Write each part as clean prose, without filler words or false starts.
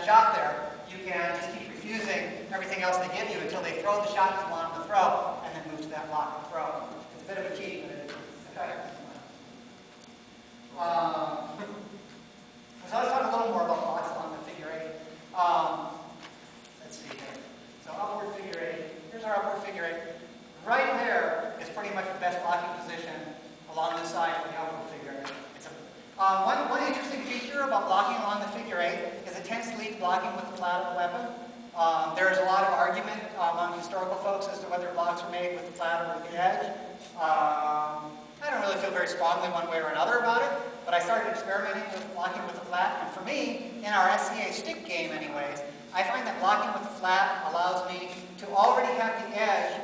shot there, you can just keep refusing everything else they give you until they throw the shot you want them to throw, and then move to that block and throw. It's a bit of a cheat, but it's effective. So let's talk a little more about blocks along the figure eight. Let's see here. So upward figure eight. Here's our upward figure eight. Right there is pretty much the best blocking position along this side for the upward figure eight. One interesting feature about blocking along the figure eight is it tends to lead to blocking with the flat of the weapon. There is a lot of argument among historical folks as to whether blocks are made with the flat or with the edge. I don't really feel very strongly one way or another about it, but I started experimenting with blocking with the flat, and for me, in our SCA stick game anyways, I find that blocking with the flat allows me to already have the edge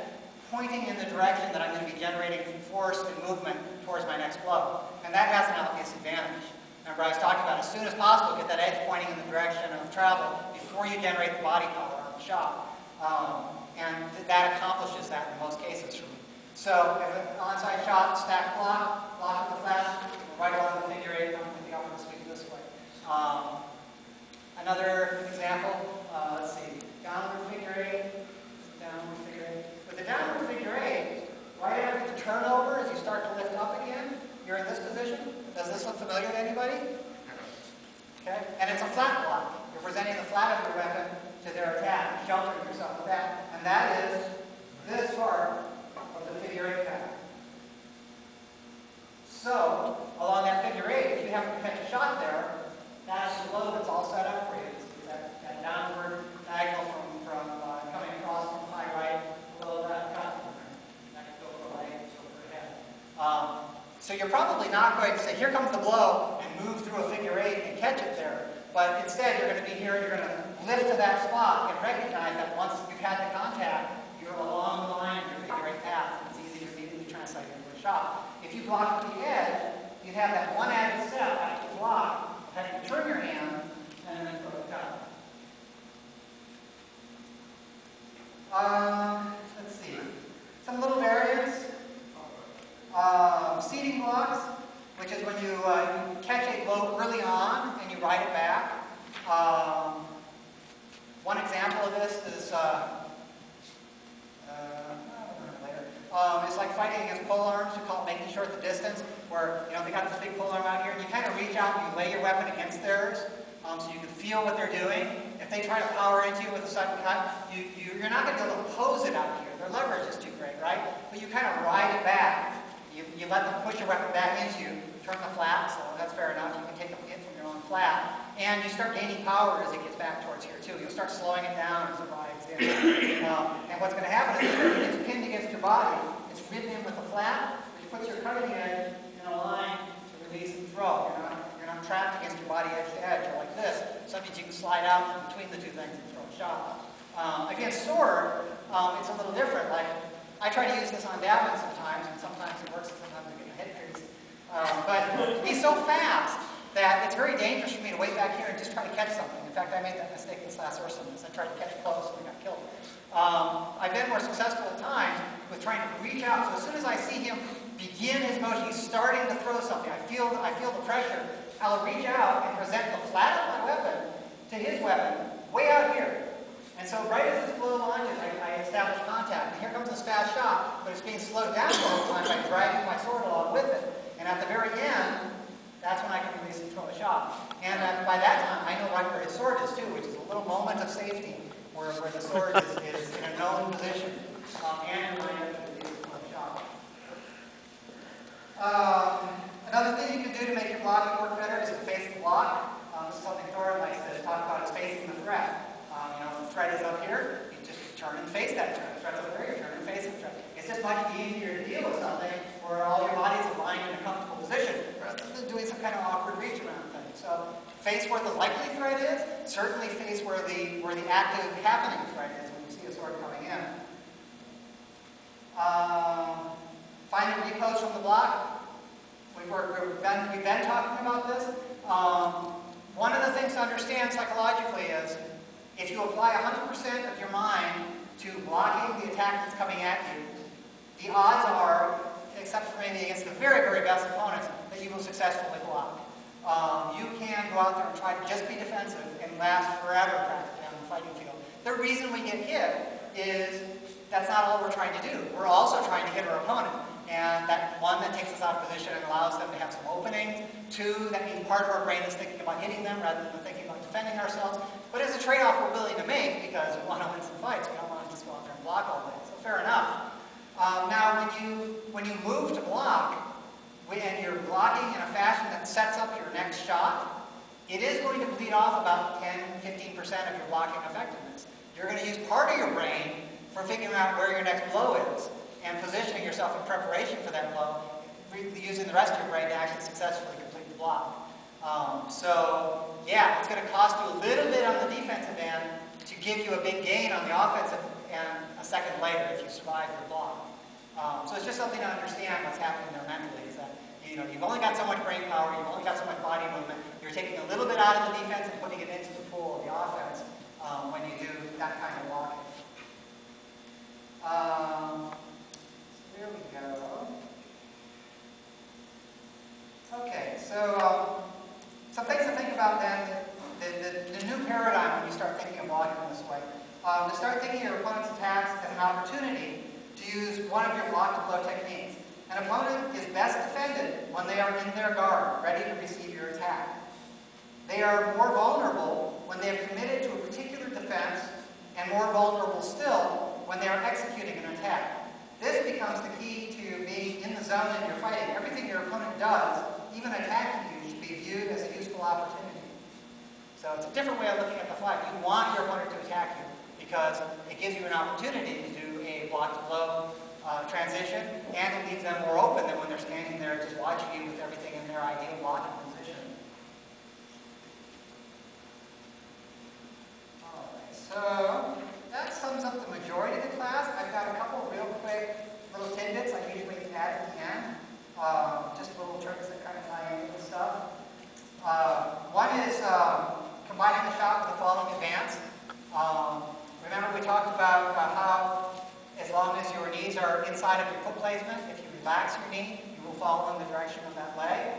pointing in the direction that I'm going to be generating force and movement towards my next blow. And that has an obvious advantage. Remember, I was talking about as soon as possible, get that edge pointing in the direction of travel before you generate the body power of the shot. And that accomplishes that in most cases for me. So if an onside shot, stack block, block with the flat, right along the figure eight, I'm with the upward sweep this way. Another example, let's see, downward figure eight, downward figure eight. With the downward figure eight, right after the turnover, as you start to lift up again, you're in this position. Does this look familiar to anybody? Okay, and it's a flat block. You're presenting the flat of your weapon to their attack, sheltering yourself with that. And that is this part of the figure eight pattern. So, along that figure eight, if you happen to catch a shot there, that's the blow that's all set up for you. That downward diagonal from coming across from high right below that cut. That could go for a leg, go for a head. So you're probably not going to say, here comes the blow, and move through a figure eight and catch it there. But instead, you're going to be here, you're going to lift to that spot and recognize that once you've had the contact, you're along the line of your figure eight path. It's easy to immediately translate into a shot. If you block with the edge, you have that one added step after the block, having to turn your hand and then throw the cut. Let's see. Some little variants. Seating blocks, which is when you catch a blow early on and you ride it back. One example of this is it's like fighting against pole arms. We call it making short the distance, where they got this big pole arm out here, and you kind of reach out and you lay your weapon against theirs, so you can feel what they're doing. If they try to power into you with a sudden cut, you're not going to be able to pose it out here. Their leverage is too great, right? But you kind of ride it back. You let them push your weapon back into you, turn the flat, so that's fair enough. You can take a hit from your own flat, and you start gaining power as it gets back towards here too. You'll start slowing it down as it rides in. And what's going to happen is when it's pinned against your body, it's ridden in with a flat, which puts your cutting edge in a line to release and throw. You're not trapped against your body edge to edge, or like this. So that means you can slide out from between the two things and throw a shot. Against sword, it's a little different. Like, I try to use this on Davin sometimes, and sometimes it works, and sometimes I get my head crazy. But he's so fast that it's very dangerous for me to wait back here and just try to catch something. In fact, I made that mistake this last Rustam. I tried to catch close and I got killed. I've been more successful at times with trying to reach out. So as soon as I see him begin his motion, he's starting to throw something. I feel the pressure. I'll reach out and present the flat of my weapon to his weapon way out here. And so right as this blow launches, I establish contact. And here comes this fast shot, but it's being slowed down all the time by dragging my sword along with it. And at the very end, that's when I can release and throw a shot. And by that time, I know right where his sword is too, which is a little moment of safety where the sword is in a known position. And you're ready to release and throw a shot. Another thing you can do to make your blocking work better is to face the block. This is something Thor likes to talk about, is facing the threat. If the threat is up here, you just turn and face that threat. If the threat's up there, you turn and face the threat. It's just much easier to deal with something where all your body's aligned in a comfortable position, rather than doing some kind of awkward reach around thing. So face where the likely threat is, certainly face where the active happening threat is when you see a sword coming in. Find and repose from the block. We've been talking about this. One of the things to understand psychologically is if you apply 100% of your mind to blocking the attack that's coming at you, the odds are, except for maybe against the very, very best opponents, that you will successfully block. you can go out there and try to just be defensive and last forever practically on the fighting field. The reason we get hit is that's not all we're trying to do. We're also trying to hit our opponent. And that one, that takes us out of position and allows them to have some openings. Two, that means part of our brain is thinking about hitting them rather than thinking about defending ourselves. But it's a trade-off we're willing to make because we want to win some fights. We don't want to just go out there and block all day. So fair enough. Now, when you move to block, and you're blocking in a fashion that sets up your next shot, it is going to bleed off about 10-15% of your blocking effectiveness. You're going to use part of your brain for figuring out where your next blow is and positioning yourself in preparation for that blow, using the rest of your brain to actually successfully complete the block. So, yeah, it's going to cost you a little bit on the defensive end to give you a big gain on the offensive and a second later if you survive your block. So it's just something to understand what's happening there mentally is that you've only got so much brain power, you've only got so much body movement. You're taking a little bit out of the defense and putting it into the pool of the offense when you do that kind of blocking. So there we go. Okay, so some things to think about then. The new paradigm when you start thinking of blocking in this way. To start thinking of your opponent's attacks as an opportunity to use one of your block-to-blow techniques. An opponent is best defended when they are in their guard, ready to receive your attack. They are more vulnerable when they have committed to a particular defense, and more vulnerable still when they are executing an attack. This becomes the key to being in the zone in your fighting. Everything your opponent does, even attacking you, should be viewed as a useful opportunity. So it's a different way of looking at the fight. You want your opponent to attack you because it gives you an opportunity to do a block-to-blow transition, and it leaves them more open than when they're standing there just watching you with everything in their ideal blocking position. All right, so that sums up the majority of the class. I've got a couple real quick little tidbits I usually add at the end. Just little tricks that kind of tie into this stuff. One is combining the shot with the falling advance. Remember we talked about how as long as your knees are inside of your foot placement, if you relax your knee, you will fall in the direction of that leg.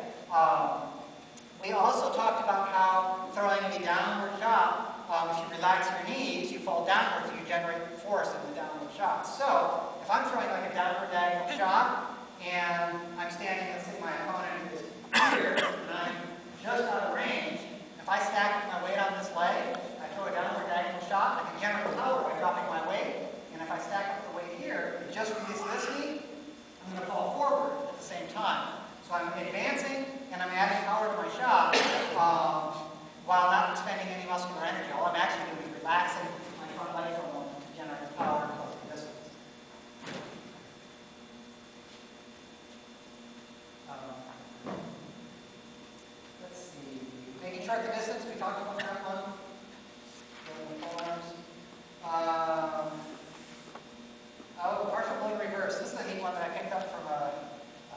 We also talked about how throwing a downward shot, if you relax your knees, you fall downwards, so you generate force in the downward shot. So, if I'm throwing like a downward diagonal shot, and I'm standing, let's say my opponent is here, and I'm just out of range, if I stack my weight on this leg, I throw a downward diagonal shot, I can generate power by dropping my weight, and if I stack up the weight here, and just release this knee, I'm going to fall forward at the same time. So I'm advancing, and I'm adding power to my shot, while not expending any muscular energy. All I'm actually doing is relaxing my front leg for a moment to generate power and close the distance. Let's see. Making short the distance, we talked about that one. Partial bully reverse. This is a neat one that I picked up from a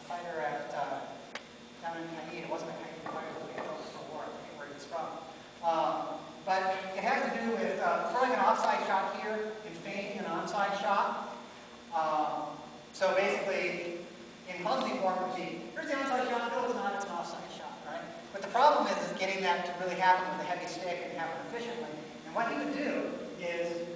fighter at down in Haiti. It wasn't a Haiti fighter, but it was for war. I forget where he was from. But it has to do with throwing an offside shot here and feigning an onside shot. So basically, in clumsy form, it would be, here's the onside shot, no, it's not, it's an offside shot, right? But the problem is getting that to really happen with a heavy stick and happen efficiently. And what he would do is,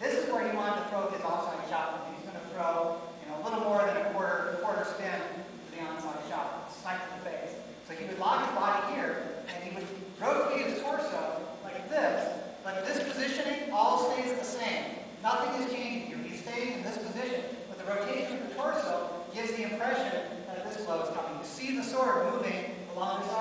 this is where he wanted to throw his offside shot. He's going to throw, a little more than a quarter spin to the onside shot, smack to the face. So he would lock his body here, and he would rotate his torso like this. But this positioning all stays the same. Nothing is changing here. He's staying in this position. But the rotation of the torso gives the impression that this blow is coming. You see the sword moving along this